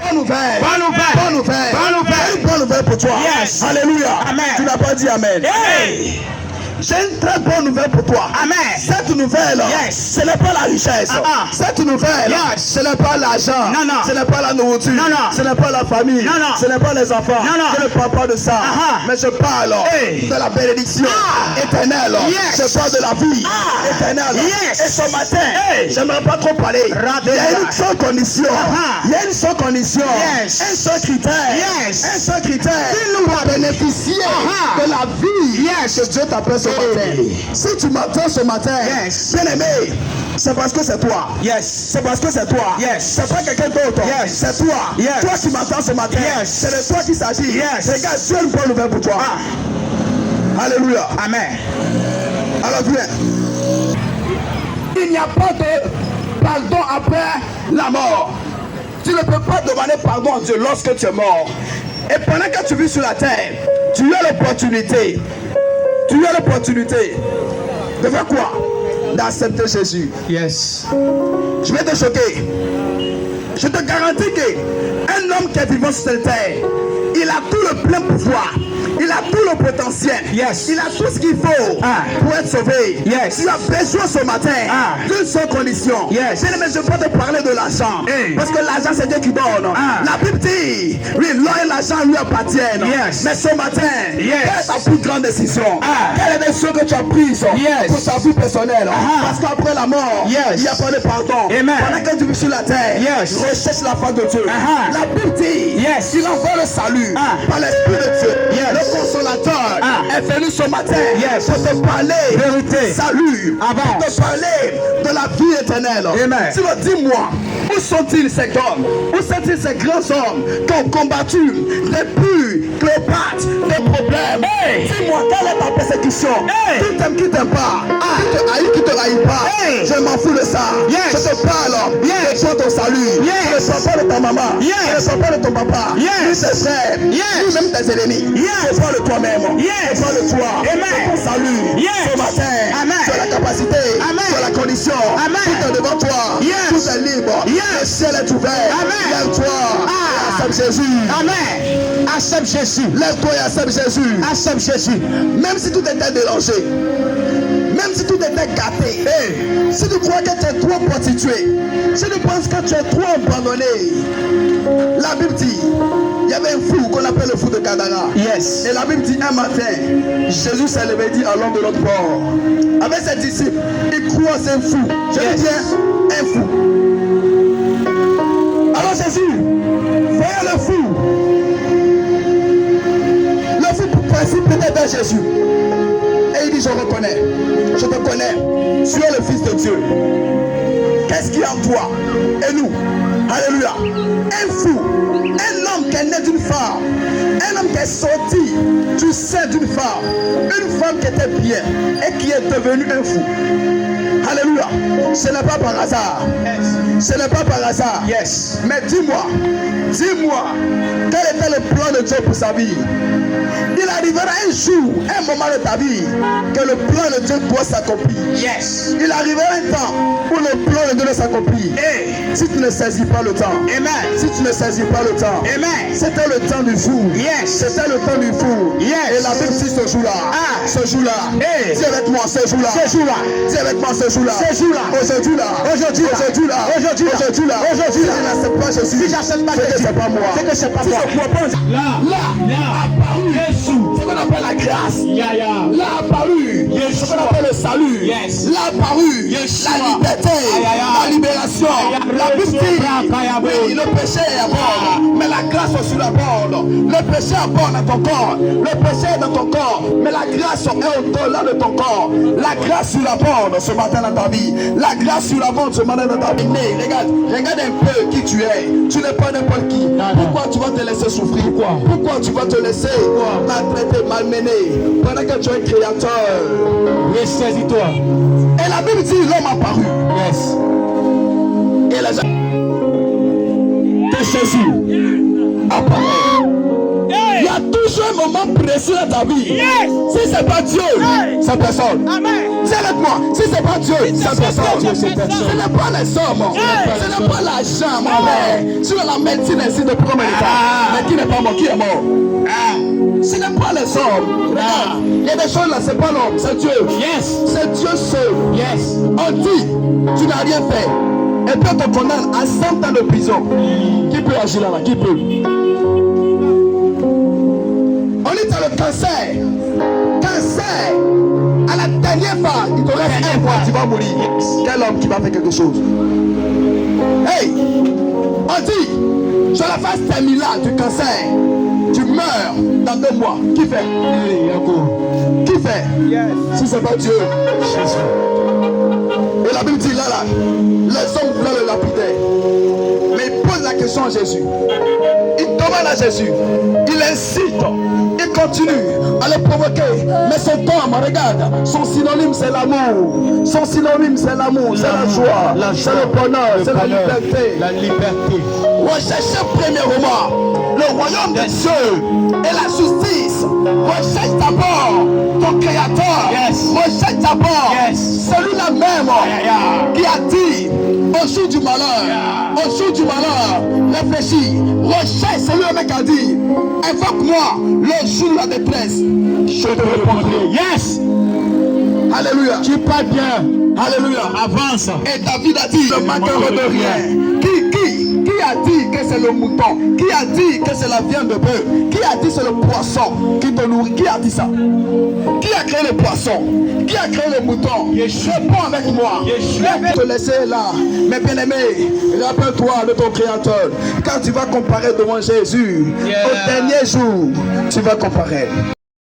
bonne nouvelle. Bonne nouvelle. Bonne nouvelle. Bonne nouvelle. Une bonne nouvelle pour toi. Yes. Alléluia. Amen. Tu n'as pas dit amen. Hey. J'ai une très bonne nouvelle pour toi. Amen. Cette nouvelle, Yes. ce n'est pas la richesse. Cette nouvelle, Yes. ce n'est pas l'argent. Non, non. Ce n'est pas la nourriture. Non, non. Ce n'est pas la famille. Non, non. Ce n'est pas les enfants. Non, non. Je ne parle pas de ça. Mais je parle Hey. de la bénédiction éternelle. Yes. Je parle de la vie éternelle. Yes. Et ce matin, Hey. j'aimerais pas trop parler. Il y a une seule condition. Il y a une seule condition. Yes. Un seul critère. Yes. Un seul critère. Pour bénéficier de la vie que Dieu t'appelle ce matin. Si tu m'entends ce matin, Yes. bien aimé, c'est parce que c'est toi. Yes. C'est parce que c'est toi. Yes. C'est pas quelqu'un d'autre. Yes. C'est toi. Yes. Toi qui m'entends ce matin. Yes. C'est de toi qu'il s'agit. Yes. Regarde, Dieu a une bonne nouvelle pour toi. Alléluia. Amen. Alors viens. Il n'y a pas de pardon après la mort. Tu ne peux pas demander pardon à Dieu lorsque tu es mort. Et pendant que tu vis sur la terre, tu as l'opportunité. Tu as l'opportunité de faire quoi? D'accepter Jésus. Yes. Je vais te choquer. Je te garantis qu'un homme qui est vivant sur cette terre, il a tout le plein pouvoir. Il a tout le potentiel. Yes. Il a tout ce qu'il faut pour être sauvé. Yes. Tu as besoin ce matin d'une seule condition. Yes. Mais je ne peux pas te parler de l'argent. Hey. Parce que l'argent, c'est Dieu qui donne. La Bible dit, oui, l'or et l'argent lui appartiennent. Yes. Mais ce matin, Yes. quelle est ta plus grande décision? Quelle est la décision que tu as prise Yes. pour ta vie personnelle? Parce qu'après la mort, Yes. il n'y a pas de pardon. Amen. Pendant que tu vis sur la terre, Yes. recherche la face de Dieu. La Bible dit, Yes. il envoie le salut par l'Esprit de Dieu. Yes. Le consolateur est venu ce matin Yes. pour te parler Vérité. salut, Avance. pour te parler de la vie éternelle. Amen. Tu me dis-moi, où sont-ils ces hommes? Où sont-ils ces grands hommes qui ont combattu depuis Cléopâtre des problèmes? Hey. Dis-moi, quelle est ta persécution? Hey. Qui t'aime pas? Qui te haït pas? Hey. Je m'en fous de ça. Yes. Je te parle Yes. de ton salut. Yes. Je ne parle pas de ta maman. Yes. Je ne parle pas de ton papa. Yes. Ni tes frères. Yes. Ni même tes ennemis. Yes. Je parle de toi-même. Yes. Je parle de toi. Amen. De ton salut. Yes. Ce matin. Amen. Tu as la capacité. Amen. Tu as la condition. Amen. Tout est devant toi. Yes. Tout est libre. Yes. Le ciel est ouvert. Amen. Lève-toi. Accepte Jésus. Amen. Accepte Jésus. Lève-toi et accepte Jésus. Accepte Jésus. Même si tout était délangé. Même si tout était gâté. Si tu crois que tu es trop prostitué. Si tu penses que tu es trop abandonné. La Bible dit, il y avait un fou qu'on appelle le fou de Gadara. Yes. Et la Bible dit un matin, Jésus s'est levé dit à l'homme de l'autre bord. Avec ses disciples, il croise un fou. Je dis bien un fou. Alors Jésus, voyez le fou. Le fou précipité vers Jésus. Et il dit, je reconnais, je te connais, tu es le Fils de Dieu. Qu'est-ce qu'il y a en toi? Et nous, alléluia, un fou, un homme qui est né d'une femme, un homme qui est sorti du sein d'une femme, une femme qui était bien et qui est devenue un fou. Alléluia, ce n'est pas par hasard. Ce n'est pas par hasard. Yes. Mais dis-moi, quel était le plan de Dieu pour sa vie? Il arrivera un jour, un moment de ta vie, que le plan de Dieu doit s'accomplir. Yes. Il arrivera un temps où le plan de Dieu doit s'accomplir. Si tu ne saisis pas le temps. Amen. Si tu ne saisis pas le temps. Amen. C'était le temps du fou. Yes. C'était le temps du fou. Yes. Et la Bible dit ce jour-là. Ce jour-là. Hey. Dis avec moi ce jour-là. Ce jour-là. Dis avec moi ce jour-là. Ce jour-là. Aujourd'hui-là. Aujourd'hui-là. Aujourd'hui-là. Aujourd'hui-là. Aujourd'hui-là. Aujourd'hui-là. Si je n'accepte pas Jésus. Si j'accepte pas c'est que Jésus. c'est pas moi. C'est que c'est pas Si moi. je crois pas. Là. Apparu. Jésus. Ce qu'on appelle la grâce. Yeah. Là apparu. Ce qu'on appelle le salut. Yes. Là apparu. Yeshua. La liberté. La libération. La Bible dit. Oui, le péché est à bord. Mais la grâce aussi aborde. Le péché aborde dans ton corps. Le péché est dans ton corps. Mais la grâce est au-delà de ton corps. La grâce sur la borde ce matin dans ta vie. La grâce sur la borde ce matin dans ta vie. Regarde un peu qui tu es. Tu n'es pas n'importe qui. Pourquoi tu vas te laisser souffrir? Pourquoi tu vas te laisser maltraiter, malmener pendant que tu es créateur? Ressaisis-toi. Et la Bible dit l'homme apparu. Yes. Et les gens que Jésus apparaît. Il y a a toujours un moment précis dans ta vie. Si c'est pas Dieu, c'est personne. Dis-le-moi, si c'est pas Dieu, c'est personne. Ce n'est pas les hommes, ce n'est pas l'argent, mon frère. Sur la médecine ainsi de premier état, mais qui n'est pas mort, qui est mort. Ce n'est pas les hommes. Regarde, il y a des choses là, c'est pas l'homme, c'est Dieu. C'est Dieu seul. On dit, tu n'as rien fait. Et puis on te condamne à 100 ans de prison. Qui peut agir là-bas? Qui peut? On dit t'as le cancer. Cancer. À la dernière fois, il te reste un mois, tu vas mourir. Quel homme qui va faire quelque chose? Hey! On dit, sur la phase terminale du cancer, tu meurs dans 2 mois. Qui fait? Qui fait? Si c'est pas Dieu. Et la Bible dit là, les hommes voulaient le lapider. Mais il pose la question à Jésus. Il demande à Jésus. Il incite. Il continue à le provoquer. Mais son terme, regarde, son synonyme c'est l'amour. Son synonyme c'est l'amour, c'est la joie, c'est le bonheur, c'est la liberté. Recherchez premièrement le royaume des cieux et la justice. Recherche d'abord ton créateur. Recherche d'abord celui-là même qui a dit au jour du malheur, réfléchis, recherche celui-là qui a dit, invoque-moi le jour de la détresse, je te répondrai. Alléluia. Tu parles bien. Alléluia. Avance. Et David a dit, ne manquera de rien. Qui a dit que c'est le mouton? Qui a dit que c'est la viande de bœuf? Qui a dit que c'est le poisson qui te nourrit? Qui a dit ça? Qui a créé le poisson? Qui a créé le mouton? Réponds avec moi. Je vais te laisser là. Mais bien aimé, rappelle-toi de ton Créateur. Quand tu vas comparer devant Jésus, au dernier jour, tu vas comparer.